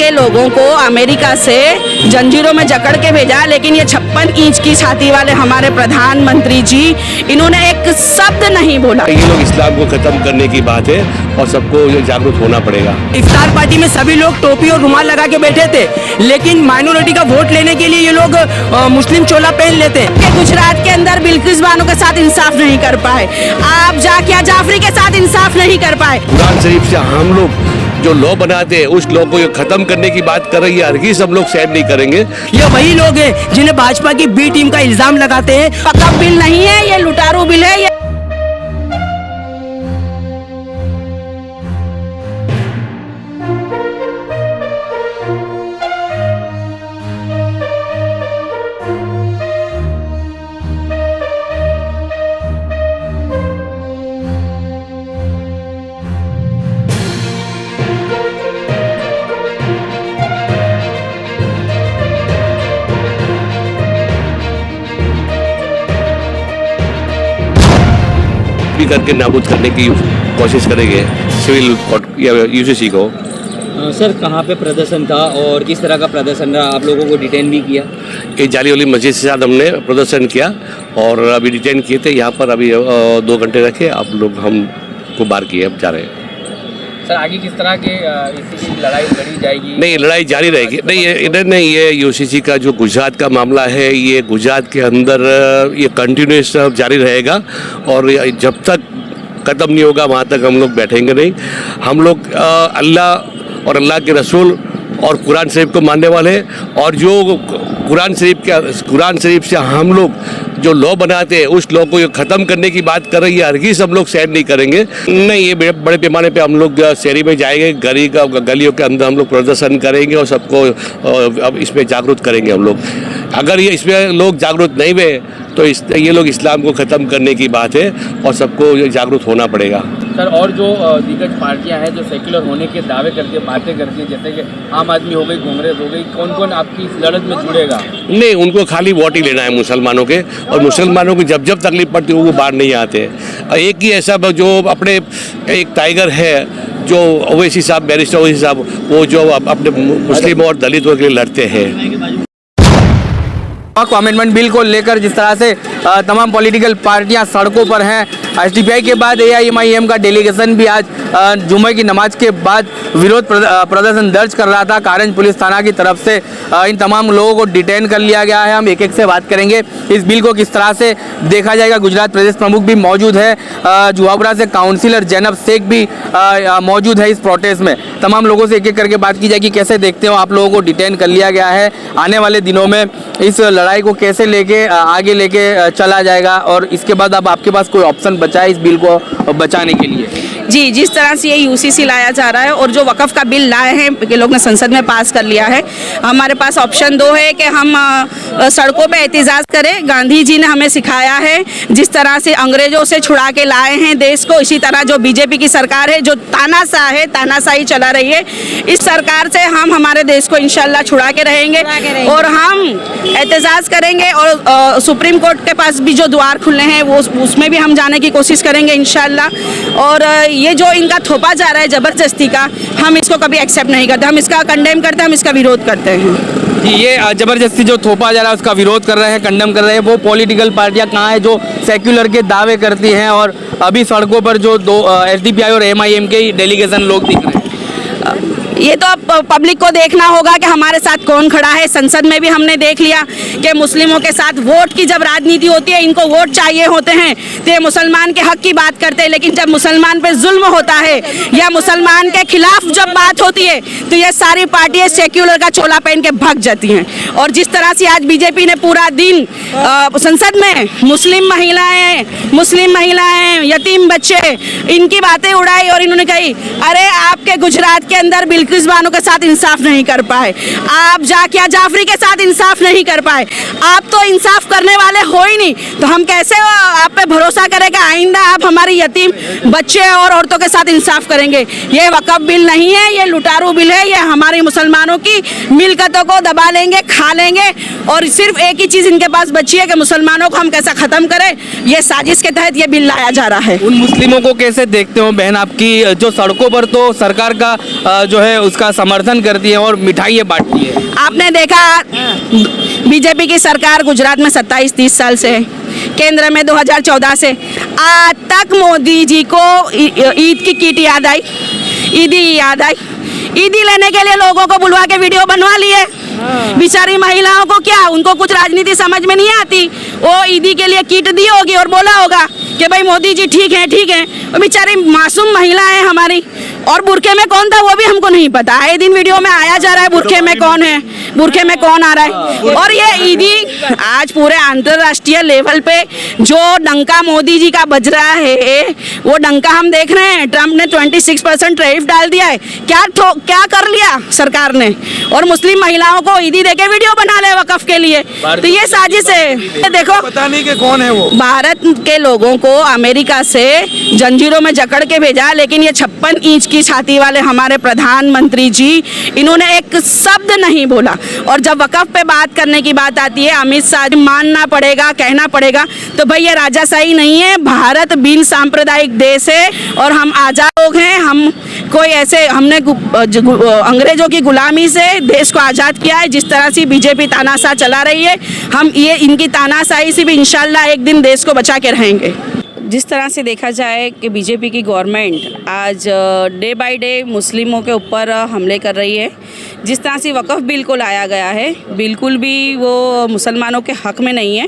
के लोगों को अमेरिका से जंजीरों में जकड़ के भेजा, लेकिन ये 56 इंच की छाती वाले हमारे प्रधानमंत्री जी, इन्होंने एक शब्द नहीं बोला। ये लोग इस्लाम को खत्म करने की बात है और सबको जागरूक होना पड़ेगा। इफ्तार पार्टी में सभी लोग टोपी और रुमाल लगा के बैठे थे, लेकिन माइनॉरिटी का वोट लेने के लिए ये लोग मुस्लिम चोला पहन लेते हैं। कि गुजरात के अंदर बिल्किस बानो के साथ इंसाफ नहीं कर पाए, आप जाकिया जाफरी के साथ इंसाफ नहीं कर पाए। कुरान शरीफ से हम लोग जो लॉ बनाते हैं उस लॉ को ये खत्म करने की बात कर रही है, हरगिज़ हम लोग सहन नहीं करेंगे। ये वही लोग हैं जिन्हें भाजपा की बी टीम का इल्जाम लगाते हैं। वक्फ बिल नहीं है, ये लुटारू बिल है। ये भी करके नाबूद करने की कोशिश करेंगे सिविल कोर्ट या यूसीसी को। सर कहाँ पे प्रदर्शन था और किस तरह का प्रदर्शन रहा? आप लोगों को डिटेन भी किया? ये जाली वाली मस्जिद से साथ हमने प्रदर्शन किया और अभी डिटेन किए थे यहाँ पर। अभी 2 घंटे रखे, आप लोग हमको बाहर किए, अब जा रहे हैं। सर आगे किस तरह के इसी लड़ाई लड़ी जाएगी? नहीं, लड़ाई जारी रहेगी। नहीं, इधर नहीं, ये यूसीसी का जो गुजरात का मामला है, ये गुजरात के अंदर ये कंटिन्यूस जारी रहेगा और जब तक ख़त्म नहीं होगा वहाँ तक हम लोग बैठेंगे नहीं। हम लोग अल्लाह और अल्लाह के रसूल और कुरान शरीफ को मानने वाले हैं, और जो कुरान शरीफ से हम लोग जो लॉ बनाते हैं उस लॉ को ये ख़त्म करने की बात कर रही है, हरगिज़ हम लोग सहन नहीं करेंगे। नहीं, ये बड़े पैमाने पे हम लोग शहरी में जाएंगे, गलियों के अंदर हम लोग प्रदर्शन करेंगे और सबको अब इसमें जागरूक करेंगे हम लोग। अगर ये इसमें लोग जागरूक नहीं हुए तो ये लोग इस्लाम को ख़त्म करने की बात है और सबको जागरूक होना पड़ेगा। सर और जो दिग्गज पार्टियां हैं जो सेक्युलर होने के दावे करती है, बातें करती है, जैसे कि आम आदमी हो गई, कांग्रेस हो गई, कौन कौन आपकी इस लड़त में जुड़ेगा? नहीं, उनको खाली वोट ही लेना है मुसलमानों के, और मुसलमानों को जब तकलीफ पड़ती है वो बाहर नहीं आते। एक ही ऐसा जो अपने एक टाइगर है जो ओवैसी साहब, बैरिस्टर ओवैसी साहब, वो जो अपने मुस्लिम और दलितों के लिए लड़ते हैं। अमेंडमेंट बिल को लेकर जिस तरह से तमाम पॉलिटिकल पार्टियां सड़कों पर हैं, एसडीपीआई के बाद एआईएमआईएम का डेलीगेशन भी आज जुम्मे की नमाज के बाद विरोध प्रदर्शन दर्ज कर रहा था। कारंज पुलिस थाना की तरफ से इन तमाम लोगों को डिटेन कर लिया गया है। हम एक एक से बात करेंगे इस बिल को किस तरह से देखा जाएगा। गुजरात प्रदेश प्रमुख भी मौजूद है, जुहापुरा से काउंसिलर जैनब शेख भी मौजूद है इस प्रोटेस्ट में। तमाम लोगों से एक एक करके बात की जाएगी। कैसे देखते हो आप लोगों को डिटेन कर लिया गया है, आने वाले दिनों में इस लड़ाई को कैसे लेके आगे लेके चला जाएगा, और इसके बाद अब आपके पास कोई ऑप्शन बचा है इस बिल को बचाने के लिए? जी, जिस तरह से ये यूसीसी लाया जा रहा है और जो वक़्फ़ का बिल लाए हैं कि लोग ने संसद में पास कर लिया है, हमारे पास ऑप्शन 2 है कि हम सड़कों पे एहतिजाज करें। गांधी जी ने हमें सिखाया है, जिस तरह से अंग्रेज़ों से छुड़ा के लाए हैं देश को, इसी तरह जो बीजेपी की सरकार है जो तानाशाही चला रही है, इस सरकार से हम हमारे देश को इंशाल्लाह छुड़ा के रहेंगे और हम एहतिजाज करेंगे। और सुप्रीम कोर्ट के पास भी जो द्वार खुले हैं वो उसमें भी हम जाने की कोशिश करेंगे इंशाल्लाह। और ये जो इनका थोपा जा रहा है ज़बरदस्ती का, हम इसको कभी एक्सेप्ट नहीं करते, हम इसका कंडेम करते हैं, हम इसका विरोध करते हैं। ये ज़बरदस्ती जो थोपा जा रहा है उसका विरोध कर रहे हैं, कंडेम कर रहे हैं। वो पॉलिटिकल पार्टियां कहाँ हैं जो सेक्युलर के दावे करती हैं और अभी सड़कों पर जो 2 एसडीपीआई और एमआईएम के डेलीगेशन लोग दिख रहे हैं? ये तो अब पब्लिक को देखना होगा कि हमारे साथ कौन खड़ा है। संसद में भी हमने देख लिया कि मुस्लिमों के साथ वोट की जब राजनीति होती है, इनको वोट चाहिए होते हैं तो ये मुसलमान के हक की बात करते हैं, लेकिन जब मुसलमान पे जुल्म होता है या मुसलमान के खिलाफ जब बात होती है तो ये सारी पार्टियां सेक्युलर का चोला पहन के भाग जाती हैं। और जिस तरह से आज बीजेपी ने पूरा दिन संसद में मुस्लिम महिलाएं, यतीम बच्चे, इनकी बातें उड़ाई और इन्होंने कही, अरे आपके गुजरात के अंदर बिल्किस बानो के साथ इंसाफ नहीं कर पाए, आप जाकिया जाफरी के साथ इंसाफ नहीं कर पाए, आप तो इंसाफ करने वाले हो ही नहीं, तो हम कैसे आप पे भरोसा करें कि आइंदा आप हमारी यतीम बच्चे और औरतों के साथ इंसाफ करेंगे। ये वक्फ बिल नहीं है, ये लुटारू बिल है, ये हमारी मुसलमानों की मिलकतों को दबा लेंगे, खा लेंगे, और सिर्फ एक ही चीज़ इनके पास बची है कि मुसलमानों को हम कैसा ख़त्म करें। ये साजिश के तहत ये बिल लाया जा रहा है। उन मुस्लिमों को कैसे देखते हो बहन आपकी, जो सड़कों पर तो सरकार का जो है है उसका समर्थन करती है और मिठाइयाँ बांटती है। आपने देखा बीजेपी की सरकार गुजरात में 27-30 साल से है, केंद्र में 2014 से। आज तक मोदी जी को ईद की किट याद आई, ईदी याद आई। ईदी लेने के लिए लोगों को बुलवा के वीडियो बनवा लिए। बेचारी महिलाओं को क्या, उनको कुछ राजनीति समझ में नहीं आती। वो ईदी के लिए किट दी होगी और बोला होगा कि भाई मोदी जी ठीक है ठीक है। वो बेचारी मासूम महिला है हमारी। और बुरखे में कौन था वो भी हमको नहीं पता। आए दिन वीडियो में आया जा रहा है बुरखे में कौन है, बुरखे में कौन आ रहा है। और ये ईदी आज पूरे अंतर्राष्ट्रीय लेवल पे जो डंका मोदी जी का बज रहा है, वो डंका हम देख रहे हैं। ट्रंप ने 26% टैरिफ डाल दिया है। क्या कर लिया सरकार ने। और मुस्लिम महिलाओं को ईदी देके वीडियो बना ले वकफ के लिए, तो ये साजिश है। देखो पता नहीं कि कौन है वो। भारत के लोगों को अमेरिका से जंजीरों में जकड़ के भेजा, लेकिन ये 56 इंच की छाती वाले हमारे प्रधानमंत्री जी, इन्होंने एक शब्द नहीं बोला। और जब वकफ पे बात करने की बात आती है, अमित शाह मानना पड़ेगा, कहना पड़ेगा, तो भाई ये राजाशाही नहीं है। भारत बिन सांप्रदायिक देश है और हम आजाद लोग हैं। हम कोई ऐसे, हमने अंग्रेजों की गुलामी से देश को आज़ाद किया है। जिस तरह से बीजेपी तानाशाह चला रही है, हम ये इनकी तानाशाही से भी इंशाल्लाह एक दिन देश को बचा के रहेंगे। जिस तरह से देखा जाए कि बीजेपी की गवर्नमेंट आज डे बाय डे मुस्लिमों के ऊपर हमले कर रही है। जिस तरह से वक़फ़ बिल को लाया गया है, बिल्कुल भी वो मुसलमानों के हक़ में नहीं है।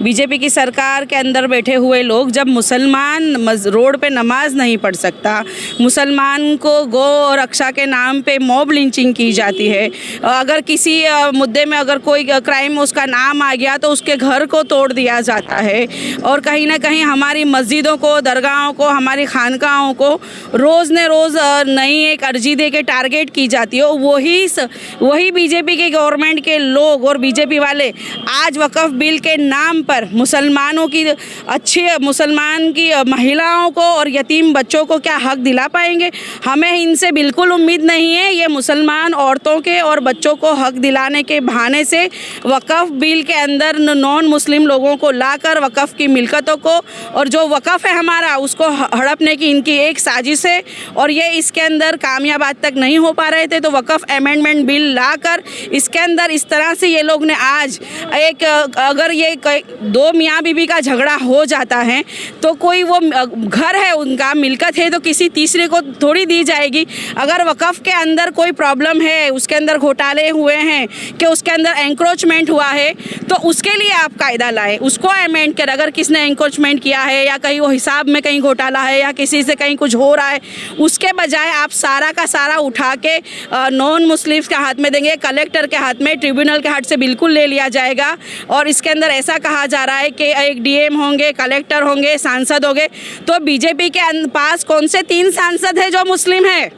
बीजेपी की सरकार के अंदर बैठे हुए लोग, जब मुसलमान रोड पे नमाज नहीं पढ़ सकता, मुसलमान को गौ रक्षा के नाम पे मॉब लिंचिंग की जाती है, अगर किसी मुद्दे में अगर कोई क्राइम उसका नाम आ गया तो उसके घर को तोड़ दिया जाता है। और कहीं ना कहीं हमारी मस्जिदों को, दरगाहों को, हमारी खानकाहों को रोज़ ने रोज़ नई एक अर्जी दे के टारगेट की जाती है। वही बीजेपी के गवर्नमेंट के लोग और बीजेपी वाले आज वक़फ़ बिल के नाम पर मुसलमानों की मुसलमान की महिलाओं को और यतीम बच्चों को क्या हक़ दिला पाएंगे। हमें इनसे बिल्कुल उम्मीद नहीं है। ये मुसलमान औरतों के और बच्चों को हक़ दिलाने के बहाने से वक़फ़ बिल के अंदर नॉन मुस्लिम लोगों को लाकर वक़फ़ की मिल्कतों को और जो वक़फ़ है हमारा उसको हड़पने की इनकी एक साजिश है। और ये इसके अंदर कामयाब आज तक नहीं हो पा रहे थे, तो वक़फ़ अमेंडमेंट बिल लाकर इसके अंदर इस तरह से ये लोग ने आज एक, अगर ये दो मियाँ बीवी का झगड़ा हो जाता है तो कोई वो घर है उनका, मिल्कत है, तो किसी तीसरे को थोड़ी दी जाएगी। अगर वक़फ़ के अंदर कोई प्रॉब्लम है, उसके अंदर घोटाले हुए हैं कि उसके अंदर एंक्रोचमेंट हुआ है, तो उसके लिए आप कायदा लाए, उसको अमेंड कर। अगर किसने एंक्रोचमेंट किया है या कहीं वो हिसाब में कहीं घोटाला है या किसी से कहीं कुछ हो रहा है, उसके बजाय आप सारा का सारा उठा के नॉन मुस्लिम्स के हाथ में देंगे, कलेक्टर के हाथ में, ट्रिब्यूनल के हाथ से बिल्कुल ले लिया जाएगा। और इसके अंदर ऐसा कहा जा रहा है कि एक डीएम होंगे, कलेक्टर होंगे, सांसद होंगे। तो बीजेपी के पास कौन से 3 सांसद हैं जो मुस्लिम है?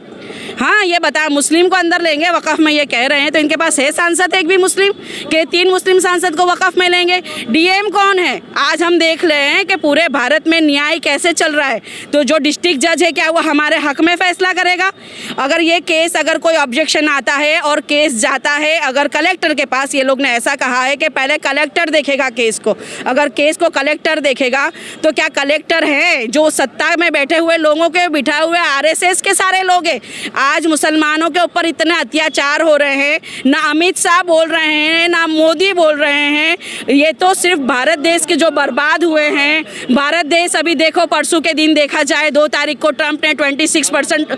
हाँ, ये बता, मुस्लिम को अंदर लेंगे वक़फ़ में, ये कह रहे हैं, तो इनके पास है सांसद एक भी मुस्लिम के? 3 मुस्लिम सांसद को वक़फ़ में लेंगे। डीएम कौन है? आज हम देख रहे हैं कि पूरे भारत में न्याय कैसे चल रहा है। तो जो डिस्ट्रिक्ट जज है, क्या वो हमारे हक़ में फ़ैसला करेगा? अगर ये केस, अगर कोई ऑब्जेक्शन आता है और केस जाता है अगर कलेक्टर के पास, ये लोग ने ऐसा कहा है कि पहले कलेक्टर देखेगा केस को। अगर केस को कलेक्टर देखेगा तो क्या कलेक्टर है जो सत्ता में बैठे हुए लोगों के बिठाए हुए आरएसएस के सारे लोग हैं? आज मुसलमानों के ऊपर इतने अत्याचार हो रहे हैं, ना अमित शाह बोल रहे हैं, ना मोदी बोल रहे हैं। ये तो सिर्फ भारत देश के जो बर्बाद हुए हैं, भारत देश अभी देखो, परसों के दिन देखा जाए 2 तारीख को ट्रंप ने 26%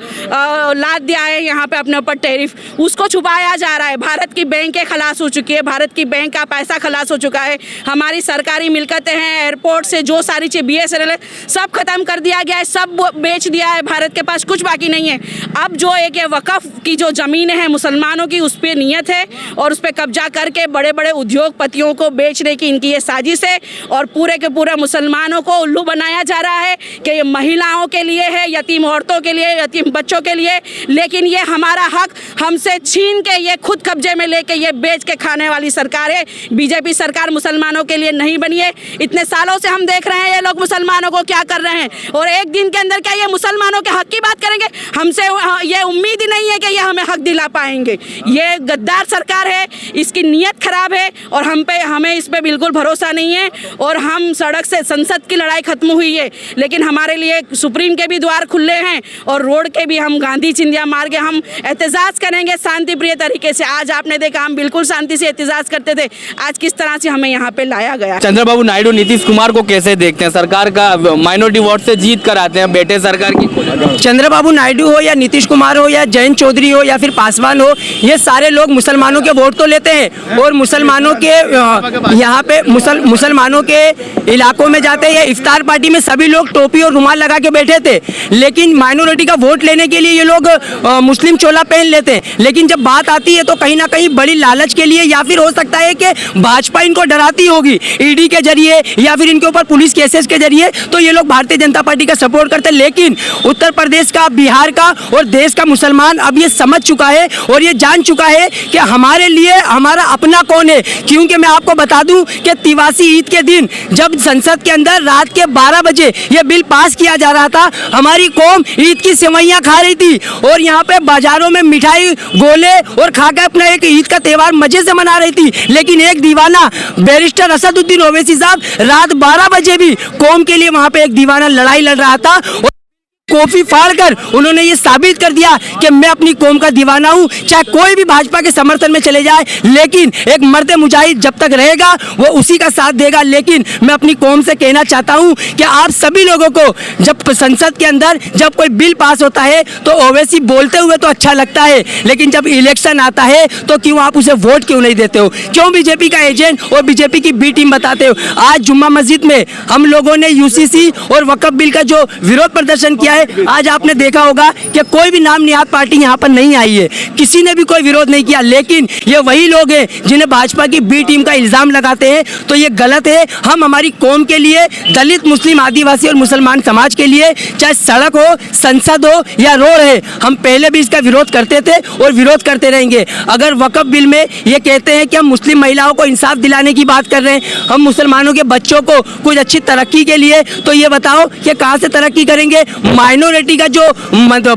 लाद दिया है यहाँ पे अपने ऊपर टैरिफ, उसको छुपाया जा रहा है। भारत की बैंकें खलास हो चुकी है, भारत की बैंक का पैसा खलास हो चुका है, हमारी सरकारी मिलकतें हैं, एयरपोर्ट से जो सारी चीज़ BSNL है सब खत्म कर दिया गया है, सब बेच दिया है, भारत के पास कुछ बाकी नहीं है। अब जो एक ये वक़फ़ की जो ज़मीनें हैं मुसलमानों की, उस पर नियत है और उस पर कब्जा करके बड़े बड़े उद्योगपतियों को बेचने की इनकी ये साजिश है। और पूरे के पूरे मुसलमानों को उल्लू बनाया जा रहा है कि ये महिलाओं के लिए है, यतीम औरतों के लिए, यतीम बच्चों के लिए, लेकिन ये हमारा हक हमसे छीन के ये खुद कब्जे में लेके ये बेच के खाने वाली सरकार है। बीजेपी सरकार मुसलमानों के लिए नहीं बनी है। इतने सालों से हम देख रहे हैं ये लोग मुसलमानों को क्या कर रहे हैं, और एक दिन के अंदर क्या ये मुसलमानों के हक की बात करेंगे? हमसे ये उम्मीद ही नहीं है कि ये हमें हक दिला पाएंगे। ये गद्दार सरकार है, इसकी नीयत खराब है और हमें इस पे बिल्कुल भरोसा नहीं है। और हम सड़क से, संसद की लड़ाई खत्म हुई है, लेकिन हमारे लिए सुप्रीम के भी द्वार खुले हैं और रोड के भी। हम गांधी चिंधिया मार्ग हम एहतजाज करेंगे शांति प्रिय तरीके से। आज आपने देखा हम बिल्कुल शांति से एहतजाज करते थे, आज किस तरह से हमें यहाँ पे लाया गया। चंद्रबाबू नायडू नीतीश कुमार को कैसे देखते हैं? सरकार का माइनॉरिटी वोट से जीत कर आते हैं, बेटे सरकार की। चंद्रबाबू नायडू हो या नीतीश कुमार हो या जयंत चौधरी हो या फिर पासवान हो, ये सारे लोग मुसलमानों के वोट तो लेते हैं और मुसलमानों के यहाँ पे मुसलमानों के इलाकों में जाते हैं। इफ्तार पार्टी में सभी लोग टोपी और रुमाल लगा के बैठे थे, लेकिन माइनॉरिटी का वोट लेने के लिए ये लोग मुस्लिम चोला पहन लेते हैं। लेकिन जब बात आती है तो कहीं ना कहीं बड़ी लालच के लिए, या फिर हो सकता है कि भाजपा इनको डराती होगी ईडी के जरिए या फिर इनके ऊपर पुलिस केसेस के जरिए, तो ये लोग भारतीय जनता पार्टी का सपोर्ट करते हैं। लेकिन उत्तर प्रदेश का, बिहार का और देश का मुसलमान अब ये समझ चुका है और ये जान चुका है कि हमारे लिए हमारा अपना कौन है। क्योंकि मैं आपको बता दूं कि तिवासी ईद के दिन जब संसद के अंदर रात के 12 बजे ये बिल पास किया जा रहा था, हमारी कौम ईद की सेवैयां खा रही थी और यहाँ पे बाजारों में मिठाई गोले और खाकर अपना एक ईद का त्यौहार मजे से मना रही थी। लेकिन एक दीवाना बैरिस्टर असदुद्दीन ओवैसी साहब रात 12 बजे भी कौम के लिए वहाँ पे एक दीवाना लड़ाई लड़ रहा था। कॉफी फाड़कर उन्होंने ये साबित कर दिया कि मैं अपनी कौम का दीवाना हूं, चाहे कोई भी भाजपा के समर्थन में चले जाए, लेकिन एक मर्द मुजाहिद जब तक रहेगा वो उसी का साथ देगा। लेकिन मैं अपनी कौम से कहना चाहता हूं कि आप सभी लोगों को जब संसद के अंदर जब कोई बिल पास होता है तो ओवैसी बोलते हुए तो अच्छा लगता है, लेकिन जब इलेक्शन आता है तो क्यों आप उसे वोट क्यों नहीं देते हो? क्यों बीजेपी का एजेंट और बीजेपी की बी टीम बताते हो? आज जुम्मा मस्जिद में हम लोगों ने यूसीसी और वक्फ बिल का जो विरोध प्रदर्शन किया है, आज आपने देखा होगा कि कोई भी नाम निहाद पार्टी यहाँ पर नहीं आई है, किसी ने भी कोई विरोध नहीं किया। लेकिन ये वही लोग हैं जिन्हें भाजपा की बी टीम का इल्जाम लगाते हैं, तो ये गलत है। हम हमारी कौम के लिए, दलित, मुस्लिम, आदिवासी और मुसलमान समाज के लिए, चाहे सड़क हो, संसद हो या रोड है, हम पहले भी इसका विरोध करते थे और विरोध करते रहेंगे। अगर वक्फ बिल में ये कहते हैं कि हम मुस्लिम महिलाओं को इंसाफ दिलाने की बात कर रहे हैं, हम मुसलमानों के बच्चों को कुछ अच्छी तरक्की के लिए, तो ये बताओ कि कहाँ से तरक्की करेंगे? माइनॉरिटी का जो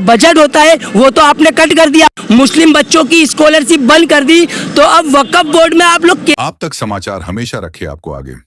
बजट होता है वो तो आपने कट कर दिया, मुस्लिम बच्चों की स्कॉलरशिप बंद कर दी, तो अब वक्फ बोर्ड में आप लोग आप तक समाचार हमेशा रखे आपको आगे।